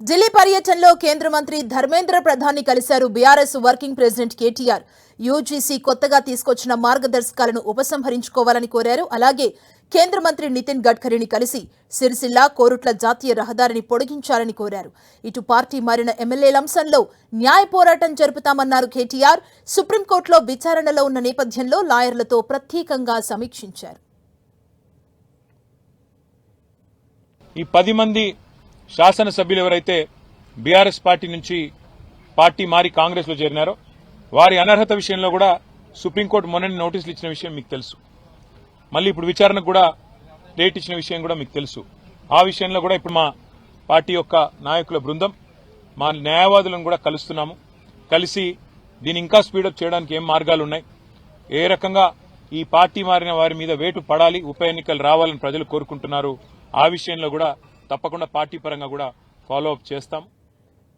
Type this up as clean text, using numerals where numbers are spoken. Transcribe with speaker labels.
Speaker 1: ఢిల్లీ పర్యటనలో కేంద్ర మంత్రి ధర్మేంద్ర ప్రధాన్ని కలిశారు BRS working president KTR. UGC కొత్తగా తీసుకొచ్చిన మార్గదర్శకాలను ఉపసంహరించుకోవాలని కోరారు. అలాగే కేంద్ర మంత్రి నితిన్ గడ్కరీని కలిసి సిరిసిల్ల కోరుట్ల జాతీయ రహదారిని పొడిగించాలని కోరారు. ఇటు పార్టీ మారిన ఎమ్మెల్యేల అంశంలో న్యాయ పోరాటం జరుపుతామన్నారు కేటీఆర్. సుప్రీంకోర్టులో విచారణలో ఉన్న నేపథ్యంలో లాయర్లతో ప్రత్యేకంగా సమీక్షించారు.
Speaker 2: ఈ 10 మంది శాసనసభ్యులు ఎవరైతే బీఆర్ఎస్ పార్టీ నుంచి పార్టీ మారి కాంగ్రెస్ లో చేరినారో వారి అనర్హత విషయంలో కూడా సుప్రీంకోర్టు మొన్ననే నోటీసులు ఇచ్చిన విషయం మీకు తెలుసు. మళ్ళీ ఇప్పుడు విచారణకు కూడా డేట్ ఇచ్చిన విషయం కూడా మీకు తెలుసు. ఆ విషయంలో కూడా ఇప్పుడు మా పార్టీ యొక్క నాయకుల బృందం మా న్యాయవాదులను కూడా కలుస్తున్నాము. కలిసి దీన్ని ఇంకా స్పీడప్ చేయడానికి ఏం మార్గాలు ఉన్నాయి, ఏ రకంగా ఈ పార్టీ మారిన వారి మీద వేటు పడాలి, ఉప ఎన్నికలు రావాలని ప్రజలు కోరుకుంటున్నారు, ఆ విషయంలో కూడా తప్పకుండా పార్టీ పరంగా కూడా ఫాలో అప్ చేస్తాం.